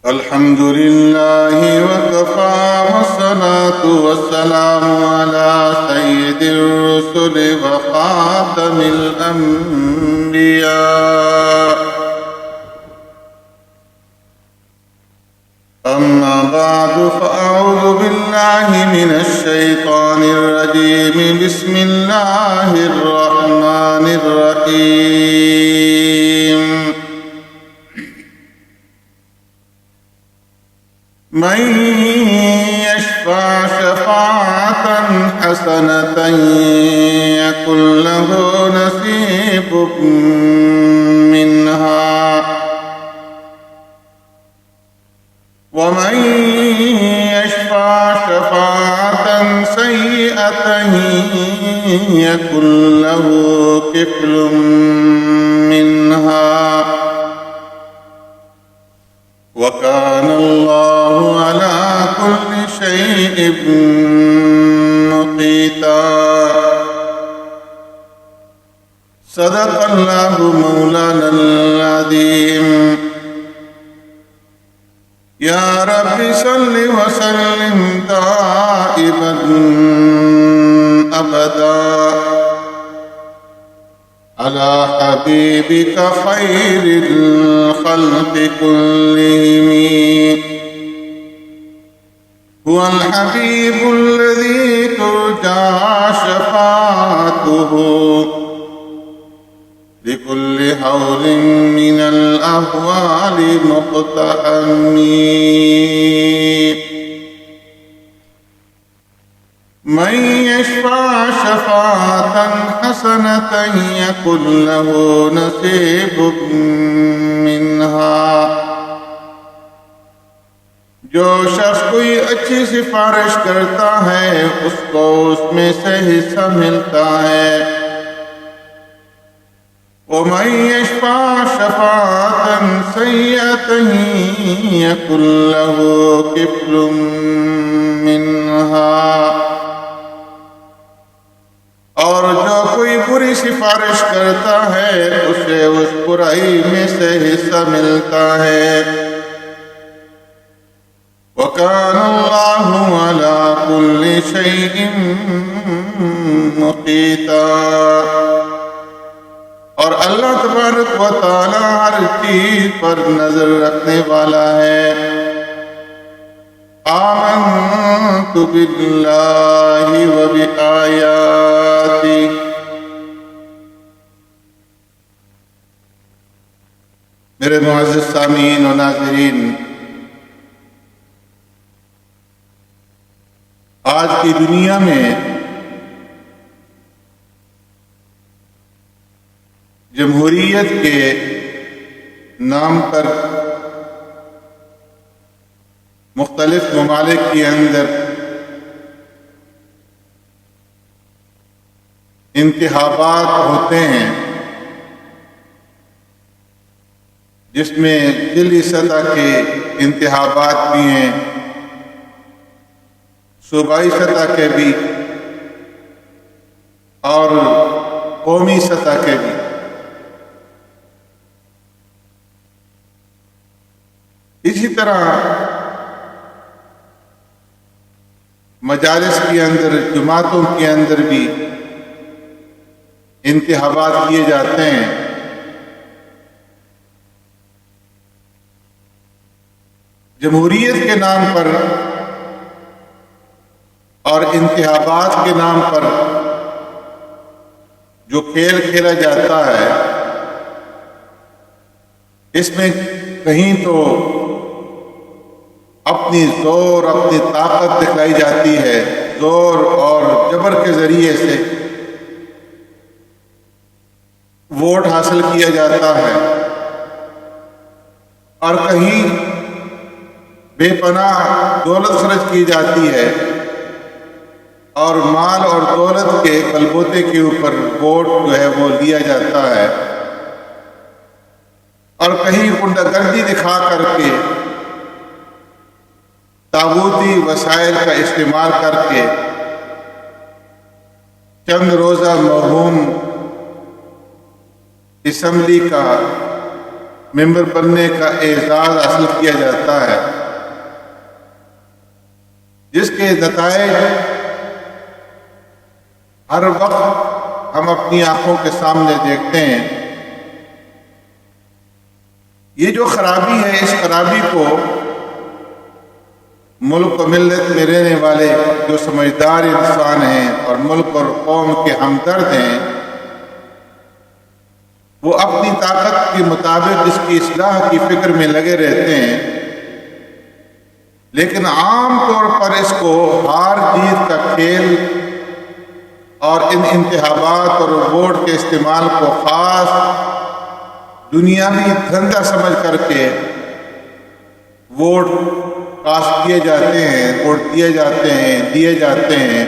الحمد لله وكفى والصلاة والسلام على سيد الرسل وخاتم الأنبياء. أما بعد فأعوذ بالله من الشيطان الرجيم. بسم الله الرحمن الرحيم. من يشفع شفاعة حسنة يكن له نصيب منها ومن يشفع شفاعة سيئة يكن له كفل منها وكان الله على كل شيء مقيتا. صدق الله مولانا العظيم. يا رب صل وسلم دائما أبدا على حبيبك خير الخلق كلهم. هو الحبيب الذي ترجى شفاعته لكل حول من الأهوال مقتحم. من يشفع شفاعة حسنة يكن له نصيب منها. جو شخص کوئی اچھی سفارش کرتا ہے اس کو اس میں سے حصہ ملتا ہے. ومن يشفع شفاعة سيئة يكن له كفل منها. اور جو کوئی بری سفارش کرتا ہے اسے اس برائی میں سے حصہ ملتا ہے. وَكَانَ اللَّهُ عَلَى كُلِّ شَيْءٍ مُقِيتًا. اور اللہ تبارک و تعالی ہر چیز پر نظر رکھنے والا ہے. آمنت باللہ و بآیاتی. میرے معزز سامعین و ناظرین، آج کی دنیا میں جمہوریت کے نام پر مختلف ممالک کے اندر انتخابات ہوتے ہیں جس میں ضلعی سطح کے انتخابات بھی ہیں، صوبائی سطح کے بھی اور قومی سطح کے بھی. اسی طرح مجالس کے اندر، جماعتوں کے اندر بھی انتخابات کیے جاتے ہیں۔ جمہوریت کے نام پر اور انتخابات کے نام پر جو کھیل کھیلا جاتا ہے، اس میں کہیں تو اپنی زور، اپنی طاقت دکھلائی جاتی ہے، زور اور جبر کے ذریعے سے ووٹ حاصل کیا جاتا ہے، اور کہیں بے پناہ دولت خرچ کی جاتی ہے اور مال اور دولت کے بلبوتے کے اوپر ووٹ جو ہے وہ لیا جاتا ہے، اور کہیں غنڈہ گردی دکھا کر کے، طاغوتی وسائل کا استعمال کر کے چند روزہ مرہون اسمبلی کا ممبر بننے کا اعزاز حاصل کیا جاتا ہے، جس کے نتائج ہر وقت ہم اپنی آنکھوں کے سامنے دیکھتے ہیں۔ یہ جو خرابی ہے، اس خرابی کو ملک و ملت میں رہنے والے جو سمجھدار انسان ہیں اور ملک اور قوم کے ہمدرد ہیں، وہ اپنی طاقت کے مطابق اس کی اصلاح کی فکر میں لگے رہتے ہیں، لیکن عام طور پر اس کو ہار جیت کا کھیل اور ان انتخابات اور ووٹ کے استعمال کو خاص دنیاوی دھندہ سمجھ کر کے ووٹ کاسٹ کیے جاتے ہیں، ووٹ دیے جاتے ہیں،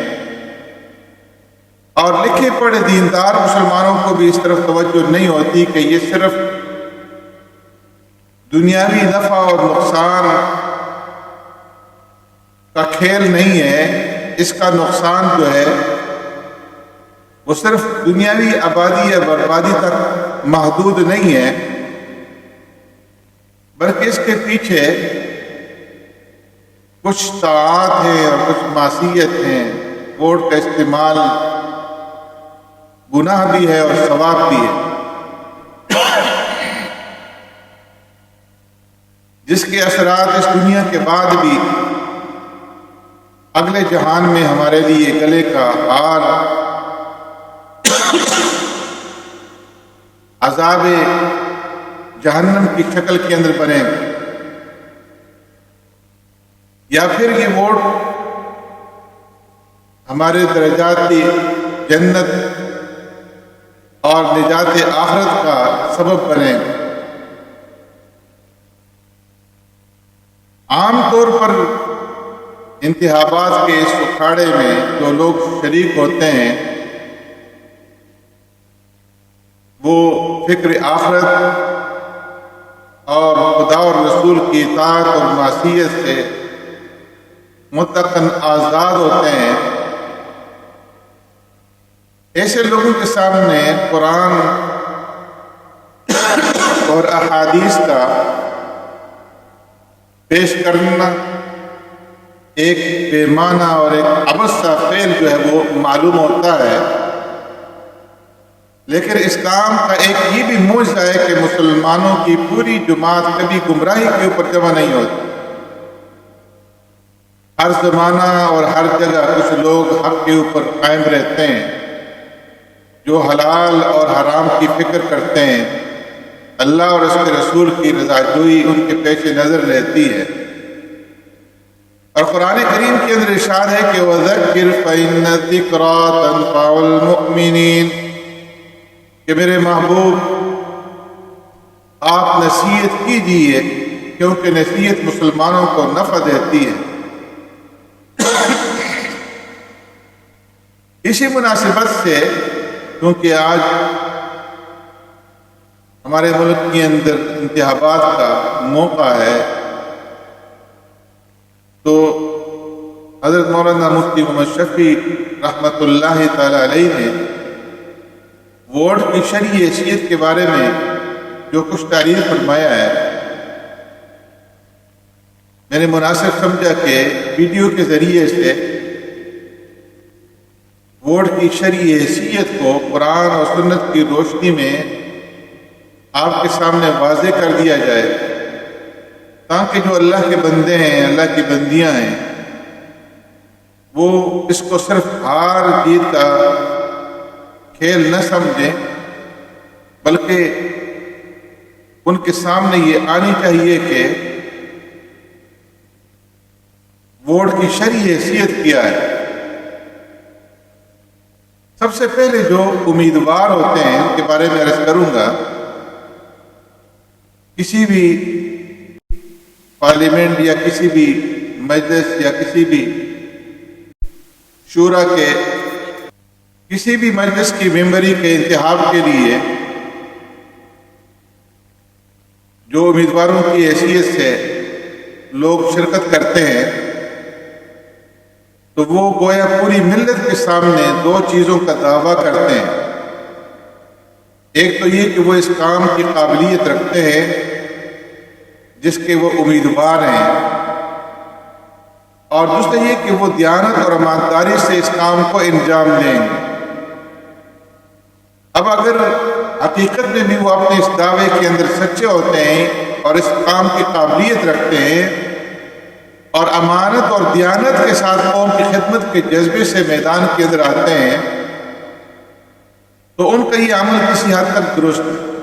اور لکھے پڑھے دیندار مسلمانوں کو بھی اس طرف توجہ نہیں ہوتی کہ یہ صرف دنیاوی نفع اور نقصان کا کھیل نہیں ہے۔ اس کا نقصان جو ہے وہ صرف دنیاوی آبادی یا بربادی تک محدود نہیں ہے، بلکہ اس کے پیچھے کچھ طاعات ہیں اور کچھ معصیت ہیں۔ ووٹ کا استعمال گناہ بھی ہے اور ثواب بھی ہے، جس کے اثرات اس دنیا کے بعد بھی اگلے جہان میں ہمارے لیے گلے کا ہار، عذاب جہنم کی شکل کے اندر بنے، یا پھر یہ ووٹ ہمارے درجات جنت اور نجات آخرت کا سبب بنے۔ عام طور پر انتخابات کے اس اکھاڑے میں جو لوگ شریک ہوتے ہیں، وہ فکر آخرت اور خدا اور رسول کی اطاعت اور معصیت سے مطلقاً آزاد ہوتے ہیں۔ ایسے لوگوں کے سامنے قرآن اور احادیث کا پیش کرنا ایک بے معنی اور ایک عبث سا فعل جو ہے وہ معلوم ہوتا ہے، لیکن اسلام کا ایک یہ بھی معجزہ ہے کہ مسلمانوں کی پوری جماعت کبھی گمراہی کے اوپر جمع نہیں ہوتی۔ ہر زمانہ اور ہر جگہ کچھ لوگ حق کے اوپر قائم رہتے ہیں، جو حلال اور حرام کی فکر کرتے ہیں، اللہ اور اس کے رسول کی رضا جوئی ان کے پیش نظر رہتی ہے۔ اور قرآن کریم کے اندر ارشاد ہے کہ وَذَكِّرْ فَإِنَّ الذِّكْرَىٰ تَنفَعُ الْمُؤْمِنِينَ، کہ میرے محبوب آپ نصیحت کیجیے، کیونکہ نصیحت مسلمانوں کو نفع دیتی ہے۔ اسی مناسبت سے کیونکہ آج ہمارے ملک کے اندر انتخابات کا موقع ہے، تو حضرت مولانا مفتی محمد شفیع رحمۃ اللہ تعالی علیہ نے ووٹ کی شرعی حیثیت کے بارے میں جو کچھ تعریف فرمایا ہے، میں نے مناسب سمجھا کہ ویڈیو کے ذریعے سے ووٹ کی شرعی حیثیت کو قرآن اور سنت کی روشنی میں آپ کے سامنے واضح کر دیا جائے، تاکہ جو اللہ کے بندے ہیں، اللہ کی بندیاں ہیں، وہ اس کو صرف ہار جیت کا کھیل نہ سمجھیں، بلکہ ان کے سامنے یہ آنی چاہیے کہ ووٹ کی شرعی حیثیت کیا ہے۔ سب سے پہلے جو امیدوار ہوتے ہیں ان کے بارے میں عرض کروں گا۔ کسی بھی پارلیمنٹ یا کسی بھی مجلس یا کسی بھی شورا کے کسی بھی مجلس کی ممبری کے انتخاب کے لیے جو امیدواروں کی حیثیت سے لوگ شرکت کرتے ہیں، تو وہ گویا پوری ملت کے سامنے دو چیزوں کا دعویٰ کرتے ہیں۔ ایک تو یہ کہ وہ اس کام کی قابلیت رکھتے ہیں جس کے وہ امیدوار ہیں، اور دوسرا یہ کہ وہ دیانت اور ایمانداری سے اس کام کو انجام دیں گے۔ اب اگر حقیقت میں بھی وہ اپنے اس دعوے کے اندر سچے ہوتے ہیں اور اس کام کی قابلیت رکھتے ہیں اور امانت اور دیانت کے ساتھ قوم کی خدمت کے جذبے سے میدان کے اندر آتے ہیں، تو ان کا یہ عمل کسی حد تک درست ہے۔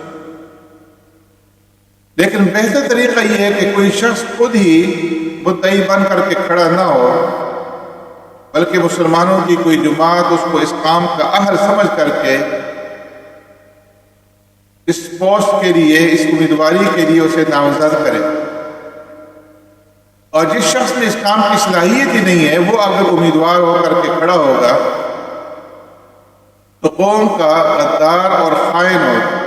لیکن بہتر طریقہ یہ ہے کہ کوئی شخص خود ہی مدعی بن کر کے کھڑا نہ ہو، بلکہ مسلمانوں کی کوئی جماعت اس کو اس کام کا اہل سمجھ کر کے اس پوسٹ کے لیے، اس امیدواری کے لیے اسے نامزد کرے۔ اور جس شخص میں اس کام کی صلاحیت ہی نہیں ہے، وہ اگر امیدوار ہو کر کے کھڑا ہوگا تو قوم کا غدار اور خائن ہوگا۔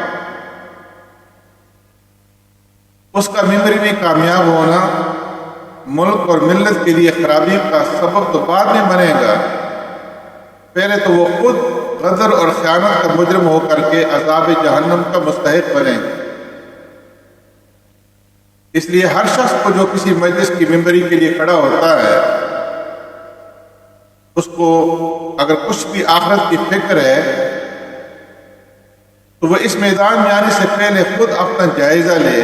اس کا ممبری میں کامیاب ہونا ملک اور ملت کے لیے خرابی کا سبب تو بعد میں بنے گا، پہلے تو وہ خود غدر اور خیانت کا مجرم ہو کر کے عذاب جہنم کا مستحق بنے گا۔ اس لیے ہر شخص کو جو کسی مجلس کی ممبری کے لیے کھڑا ہوتا ہے، اس کو اگر کچھ بھی آخرت کی فکر ہے تو وہ اس میدان میں آنے سے پہلے خود اپنا جائزہ لے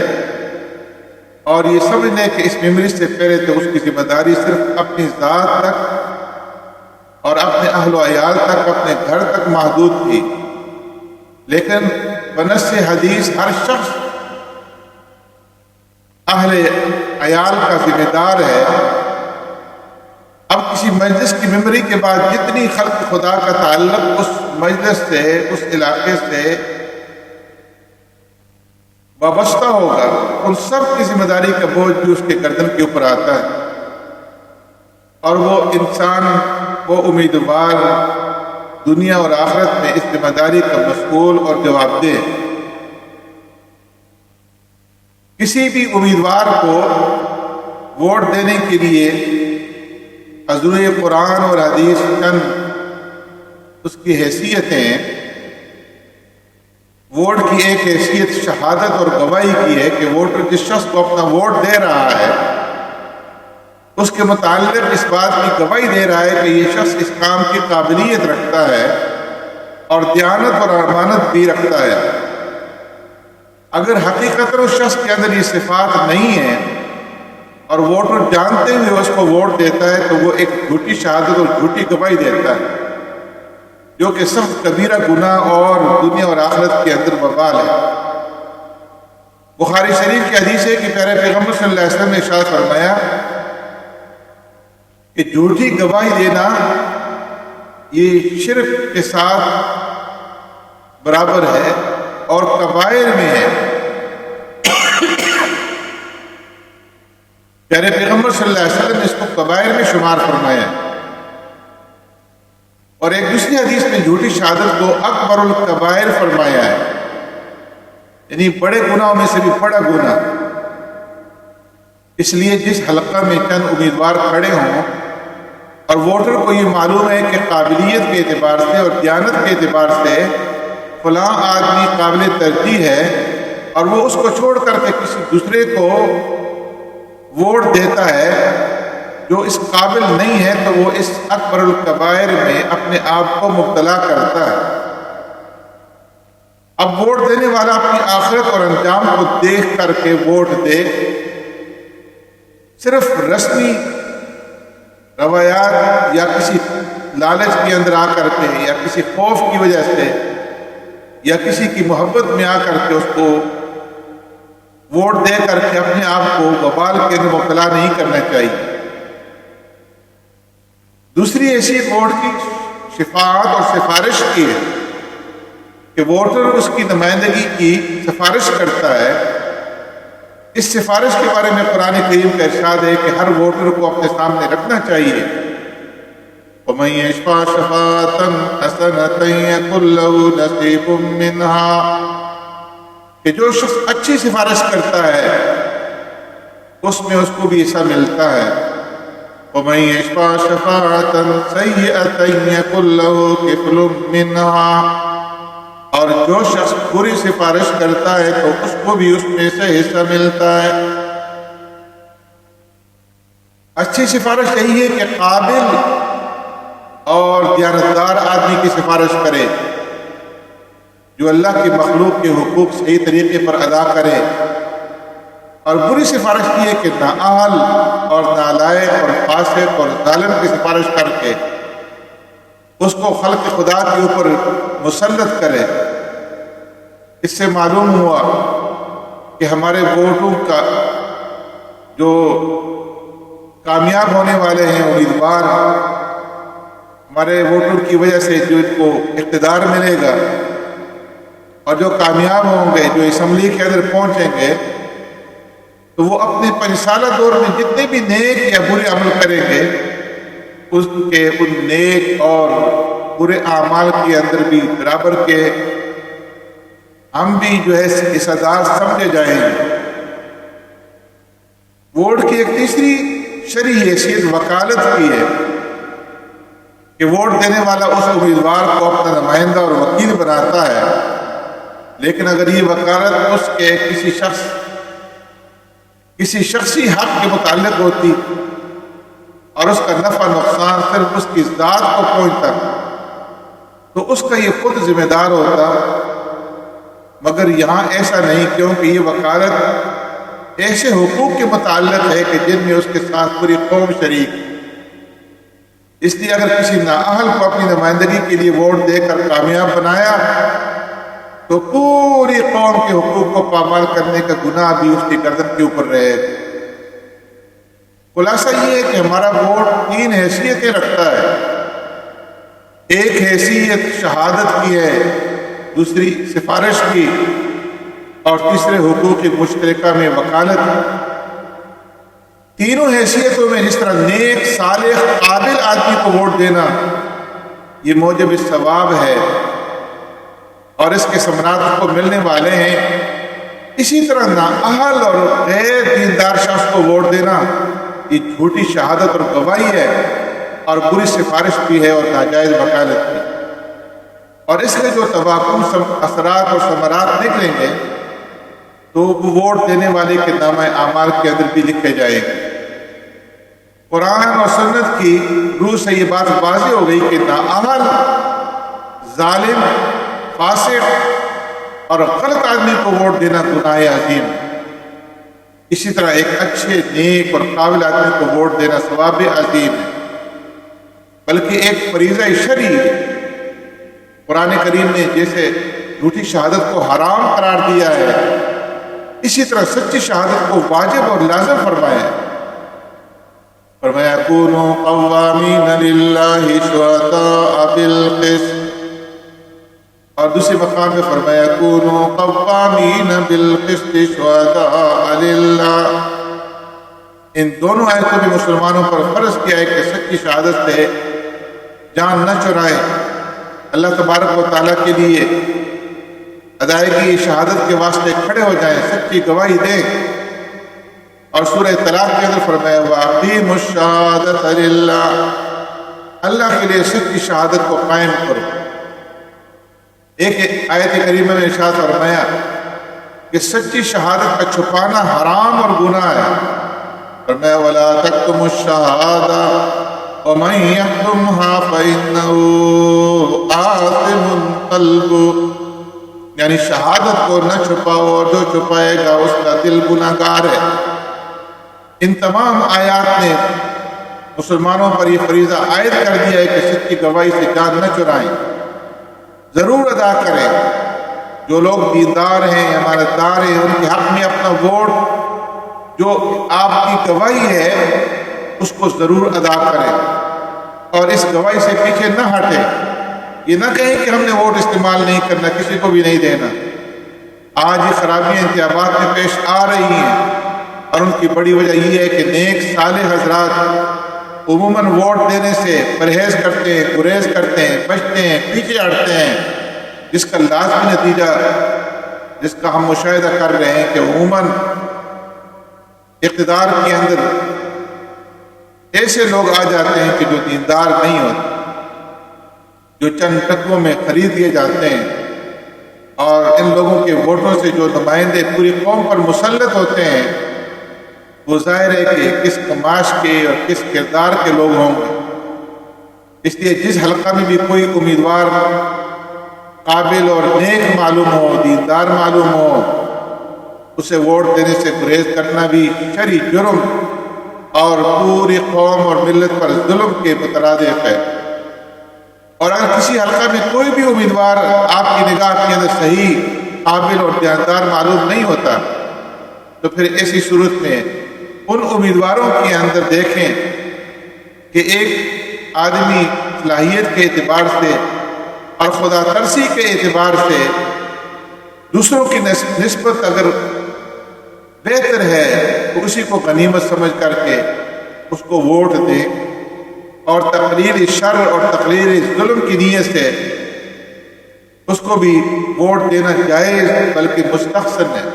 اور یہ سمجھ لے کہ اس ممبری سے پہلے تو اس کی ذمہ داری صرف اپنی ذات تک اور اپنے اہل و عیال تک، اپنے گھر تک محدود تھی، لیکن بنص حدیث ہر شخص اہل عیال کا ذمہ دار ہے۔ اب کسی مجلس کی ممبری کے بعد جتنی خلق خدا کا تعلق اس مجلس سے، اس علاقے سے وابستہ ہوگا، ان سب کی ذمہ داری کا بوجھ بھی اس کے گردن کے اوپر آتا ہے، اور وہ انسان، وہ امیدوار دنیا اور آخرت میں اس ذمہ داری کا مسئول اور جواب دہ۔ کسی بھی امیدوار کو ووٹ دینے کے لیے حضور قرآن اور حدیث چند اس کی حیثیتیں، ووٹ کی ایک حیثیت شہادت اور گواہی کی ہے کہ ووٹر جس شخص کو اپنا ووٹ دے رہا ہے اس کے متعلق اس بات کی گواہی دے رہا ہے کہ یہ شخص اس کام کی قابلیت رکھتا ہے اور دیانت اور امانت بھی رکھتا ہے۔ اگر حقیقت اس شخص کے اندر یہ صفات نہیں ہے اور ووٹر جانتے ہوئے اس کو ووٹ دیتا ہے تو وہ ایک جھوٹی شہادت اور جھوٹی گواہی دیتا ہے، جو کہ سخت کبیرہ گناہ اور دنیا اور آخرت کے اندر وبال ہے۔ بخاری شریف کی حدیث ہے کہ پیارے پیغمبر صلی اللہ علیہ وسلم نے ارشاد فرمایا کہ جھوٹی گواہی دینا یہ شرک کے ساتھ برابر ہے اور کبائر میں ہے۔ پیارے پیغمبر صلی اللہ علیہ وسلم نے اس کو کبائر میں شمار فرمایا ہے۔ اور ایک دوسری حدیث میں جھوٹی شہادت کو اکبر الکبائر فرمایا ہے، یعنی بڑے گناہوں میں سے بھی بڑا گناہ۔ اس لیے جس حلقہ میں چند امیدوار کھڑے ہوں اور ووٹر کو یہ معلوم ہے کہ قابلیت کے اعتبار سے اور دیانت کے اعتبار سے فلاں آدمی قابل ترجیح ہے، اور وہ اس کو چھوڑ کر کے کسی دوسرے کو ووٹ دیتا ہے جو اس قابل نہیں ہے تو وہ اس اکبر الکبائر میں اپنے آپ کو مبتلا کرتا ہے۔ اب ووٹ دینے والا اپنی آخرت اور انجام کو دیکھ کر کے ووٹ دے، صرف رسمی روایات یا کسی لالچ کے اندر آ کر کے یا کسی خوف کی وجہ سے یا کسی کی محبت میں آ کر کے اس کو ووٹ دے کر کے اپنے آپ کو وبال کے اندر مبتلا نہیں کرنا چاہیے۔ دوسری حیثیت ووٹ کی شفاعت اور سفارش کی ہے کہ ووٹر اس کی نمائندگی کی سفارش کرتا ہے۔ اس سفارش کے بارے میں قرآن کریم کا ارشاد ہے کہ ہر ووٹر کو اپنے سامنے رکھنا چاہیے۔ وَمَن يَشْفَعْ شَفَاعَةً حَسَنَةً يَكُن لَّهُ نَصِيبٌ مِّنْهَا، کہ جو شخص اچھی سفارش کرتا ہے اس میں اس کو بھی حصہ ملتا ہے۔ وَمَن يَشْفَعْ شَفَاعَةً سَيِّئَةً يَكُن لَّهُ كِفْلٌ مِّنْهَا، اور جو شخص بری سفارش کرتا ہے تو اس کو بھی اس میں سے حصہ ملتا ہے۔ اچھی سفارش یہی ہے کہ قابل اور دیانتدار آدمی کی سفارش کرے، جو اللہ کی مخلوق کے حقوق صحیح طریقے پر ادا کرے، اور بری سفارش یہ ہے کہ نااہل اور نالائق اور فاسق اور ظالم کی سفارش کر کے اس کو خلق خدا کے اوپر مسلط کرے۔ اس سے معلوم ہوا کہ ہمارے ووٹوں کا جو کامیاب ہونے والے ہیں امیدوار، ہمارے ووٹوں کی وجہ سے جو ان کو اقتدار ملے گا اور جو کامیاب ہوں گے، جو اسمبلی کے اندر پہنچیں گے، تو وہ اپنے 5 سالہ دور میں جتنے بھی نیک یا برے عمل کریں گے اس کے ان نیک اور برے اعمال کے اندر بھی برابر کے ہم بھی جو ہے حصہ دار سمجھے جائیں گے۔ ووٹ کی ایک تیسری شرعی حیثیت وکالت کی ہے کہ ووٹ دینے والا اس امیدوار کو اپنا نمائندہ اور وکیل بناتا ہے، لیکن اگر یہ وکالت اس کے کسی شخصی حق کے متعلق ہوتی اور اس کا نفع نقصان صرف اس کی ذات کو پہنچتا تو اس کا یہ خود ذمہ دار ہوتا، مگر یہاں ایسا نہیں، کیونکہ یہ وکالت ایسے حقوق کے متعلق ہے کہ جن میں اس کے ساتھ پوری قوم شریک۔ اس لیے اگر کسی نااہل کو اپنی نمائندگی کے لیے ووٹ دے کر کامیاب بنایا تو پوری قوم کے حقوق کو پامال کرنے کا گناہ بھی اس کی گردن کے اوپر رہے گا۔ خلاصہ یہ ہے کہ ہمارا ووٹ 3 حیثیتیں رکھتا ہے۔ ایک حیثیت شہادت کی ہے، دوسری سفارش کی، اور تیسرے حقوق مشترکہ میں وکالت۔ تینوں حیثیتوں میں جس طرح نیک، صالح، قابل آدمی کو ووٹ دینا یہ موجب ثواب ہے اور اس کے ثمرات کو ملنے والے ہیں، اسی طرح نااہل اور غیر دیندار شخص کو ووٹ دینا یہ جھوٹی شہادت اور گواہی ہے اور بری سفارش بھی ہے اور ناجائز وکالت بھی۔ اور اس کے جو تباکم اثرات اور ثمرات نکلیں گے تو وہ ووٹ دینے والے کے نامہ اعمال کے اندر بھی لکھے جائیں گے۔ قرآن اور سنت کی روح سے یہ بات واضح ہو گئی کہ نااہل، ظالم، فاسق اور غلط آدمی کو ووٹ دینا گناہ عظیم ہے۔ اسی طرح ایک اچھے، نیک اور قابل آدمی کو ووٹ دینا ثواب عظیم ہے، بلکہ ایک فریضہ شرعی ہے۔ قرآن کریم نے جیسے جھوٹی شہادت کو حرام قرار دیا ہے، اسی طرح سچی شہادت کو واجب اور لازم فرمایا ہے۔ فرمایا کونوا قوامین للہ شہداء بالقسط، اور دوسرے مقام پہ فرمایا کونوا قوامین بالقسط شہداء للہ۔ ان دونوں آیتوں میں مسلمانوں پر فرض کیا ہے کہ سچی شہادت سے جان نہ چرائیں، اللہ تبارک و تعالیٰ کے لیے ادائیگی شہادت کے واسطے کھڑے ہو جائیں، سچی گواہی دیں۔ اور سورہ طلاق کے اندر فرمایا وَأَقِیمُوا الشَّهَادَةَ لِلَّهِ، اللہ کے لیے سچی شہادت کو قائم کرو۔ ایک آیت کریمہ میں ارشاد فرمایا کہ سچی شہادت کا چھپانا حرام اور گناہ ہے۔ فرمایا وَلَا تَكْتُمُوا الشَّهَادَةَ وَمَن يَكْتُمْهَا فَإِنَّهُ آثِمٌ قَلْبُهُ، یعنی شہادت کو نہ چھپاؤ، اور جو چھپائے گا اس کا دل گناہ گار ہے۔ ان تمام آیات نے مسلمانوں پر یہ فریضہ عائد کر دیا ہے کہ سچی گواہی سے جان نہ چرائیں، ضرور ادا کریں۔ جو لوگ دیندار ہیں، امانتدار ہیں، ان کے حق میں اپنا ووٹ جو آپ کی گواہی ہے اس کو ضرور ادا کریں، اور اس گواہی سے پیچھے نہ ہٹیں۔ یہ نہ کہیں کہ ہم نے ووٹ استعمال نہیں کرنا، کسی کو بھی نہیں دینا۔ آج یہ خرابیاں انتخابات میں پیش آ رہی ہیں، اور ان کی بڑی وجہ یہ ہے کہ نیک صالح حضرات عموماً ووٹ دینے سے پرہیز کرتے ہیں، گریز کرتے ہیں، بچتے ہیں، پیچھے ہٹتے ہیں، جس کا لازمی نتیجہ جس کا ہم مشاہدہ کر رہے ہیں کہ عموماً اقتدار کے اندر ایسے لوگ آ جاتے ہیں کہ جو دیندار نہیں ہوتے، جو چند ٹکوں میں خرید لیے جاتے ہیں، اور ان لوگوں کے ووٹوں سے جو نمائندے پوری قوم پر مسلط ہوتے ہیں، وہ ظاہر ہے کہ کس کماش کے اور کس کردار کے لوگ ہوں گے۔ اس لیے جس حلقہ میں بھی کوئی امیدوار قابل اور نیک معلوم ہو، دیندار معلوم ہو، اسے ووٹ دینے سے گریز کرنا بھی شرعی جرم اور پوری قوم اور ملت پر ظلم کے مترادف ہے۔ اور اگر کسی حلقہ میں کوئی بھی امیدوار آپ کی نگاہ کے اندر صحیح، قابل اور دیندار معلوم نہیں ہوتا، تو پھر ایسی صورت میں ان امیدواروں کے اندر دیکھیں کہ ایک آدمی صلاحیت کے اعتبار سے اور خدا ترسی کے اعتبار سے دوسروں کی نسبت اگر بہتر ہے تو اسی کو غنیمت سمجھ کر کے اس کو ووٹ دیں، اور تقریر شر اور تقریر ظلم کی نیت سے اس کو بھی ووٹ دینا جائز بلکہ مستحسن ہے۔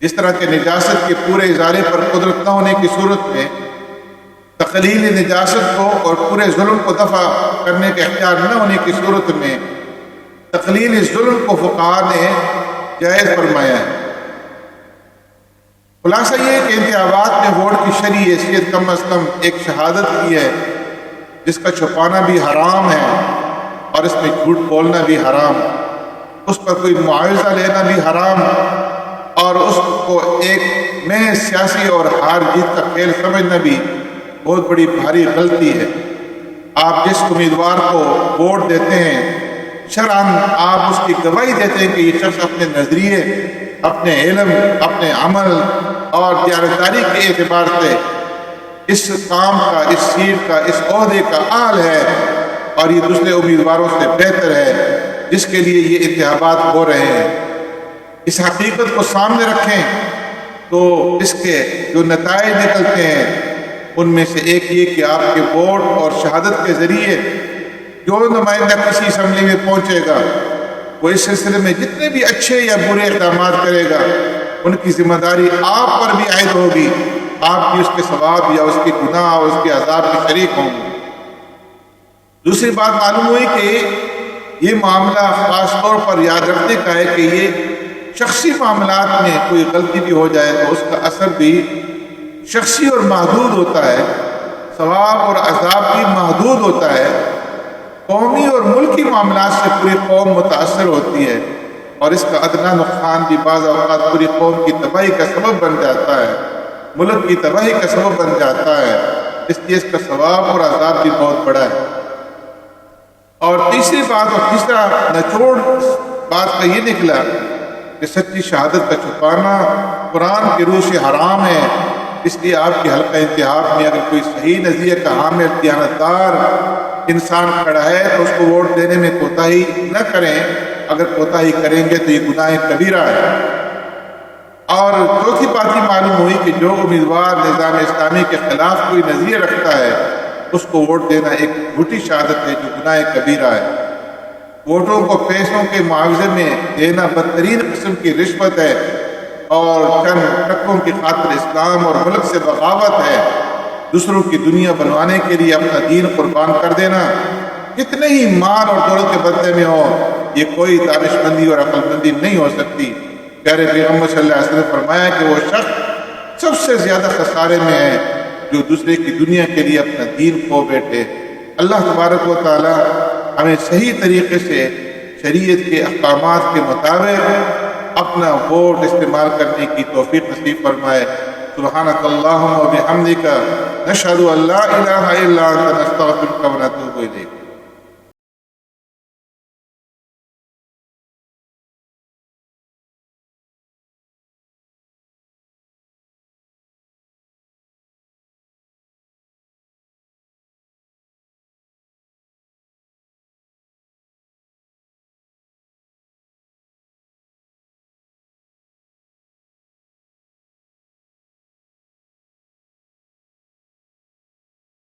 جس طرح کہ نجاست کے پورے ازالے پر قدرت نہ ہونے کی صورت میں تقلیل نجاست کو اور پورے ظلم کو دفع کرنے کا اختیار نہ ہونے کی صورت میں تقلیل ظلم کو فقہاء نے جائز فرمایا ہے۔ خلاصہ یہ کہ انتخابات میں ووٹ کی شرعی حیثیت کم از کم ایک شہادت کی ہے، جس کا چھپانا بھی حرام ہے اور اس میں جھوٹ بولنا بھی حرام، اس پر کوئی معاوضہ لینا بھی حرام، اور اس کو ایک میں سیاسی اور ہار جیت کا کھیل سمجھنا بھی بہت بڑی بھاری غلطی ہے۔ آپ جس امیدوار کو ووٹ دیتے ہیں، شرعاً آپ اس کی گواہی دیتے ہیں کہ یہ شخص اپنے نظریے، اپنے علم، اپنے عمل اور دیانتداری کے اعتبار سے اس کام کا، اس سیٹ کا، اس عہدے کا اہل ہے، اور یہ دوسرے امیدواروں سے بہتر ہے جس کے لیے یہ انتخابات ہو رہے ہیں۔ اس حقیقت کو سامنے رکھیں تو اس کے جو نتائج نکلتے ہیں ان میں سے ایک یہ کہ آپ کے ووٹ اور شہادت کے ذریعے جو نمائندہ کسی اسمبلی میں پہنچے گا، وہ اس سلسلے میں جتنے بھی اچھے یا برے اقدامات کرے گا، ان کی ذمہ داری آپ پر بھی عائد ہوگی، آپ بھی اس کے ثواب یا اس کے گناہ اور اس کے عذاب میں شریک ہوں گے۔ دوسری بات معلوم ہوئی کہ یہ معاملہ خاص طور پر یاد رکھنے کا ہے کہ یہ شخصی معاملات میں کوئی غلطی بھی ہو جائے تو اس کا اثر بھی شخصی اور محدود ہوتا ہے، ثواب اور عذاب بھی محدود ہوتا ہے۔ قومی اور ملکی معاملات سے پوری قوم متاثر ہوتی ہے، اور اس کا ادنا نقصان بھی بعض اوقات پوری قوم کی تباہی کا سبب بن جاتا ہے، ملک کی تباہی کا سبب بن جاتا ہے۔ اس لیے اس کا ثواب اور عذاب بھی بہت بڑا ہے۔ اور تیسری بات اور تیسرا نچوڑ بات کا یہ نکلا کہ سچی شہادت کا چھپانا قرآن کی روح سے حرام ہے۔ اس لیے آپ کی حلقہ انتخاب میں اگر کوئی صحیح نظریے کا حامل دیانتدار انسان کھڑا ہے تو اس کو ووٹ دینے میں کوتاہی نہ کریں، اگر کوتاہی کریں گے تو یہ گناہ کبیرہ ہے۔ اور چوتھی بات یہ معلوم ہوئی کہ جو امیدوار نظام اسلامی کے خلاف کوئی نظریہ رکھتا ہے اس کو ووٹ دینا ایک جھوٹی شہادت ہے جو گناہ کبیرہ ہے۔ ووٹوں کو پیسوں کے معاوضے میں دینا بدترین قسم کی رشوت ہے، اور چند ٹکوں کی خاطر اسلام اور ملک سے بغاوت ہے۔ دوسروں کی دنیا بنوانے کے لیے اپنا دین قربان کر دینا کتنے ہی مال اور دولت کے بدلے میں ہو، یہ کوئی دانش مندی اور عقل مندی نہیں ہو سکتی۔ پیارے پیغمبر صلی اللہ علیہ وسلم نے فرمایا کہ وہ شخص سب سے زیادہ خسارے میں ہے جو دوسرے کی دنیا کے لیے اپنا دین کھو بیٹھے۔ اللہ تبارک و تعالی ہمیں صحیح طریقے سے شریعت کے احکامات کے مطابق اپنا ووٹ استعمال کرنے کی توفیق نصیب فرمائے۔ سبحانک اللہم و بحمدک، نشہد ان لا الہ الا انت، نستغفرک و نتوب الیک۔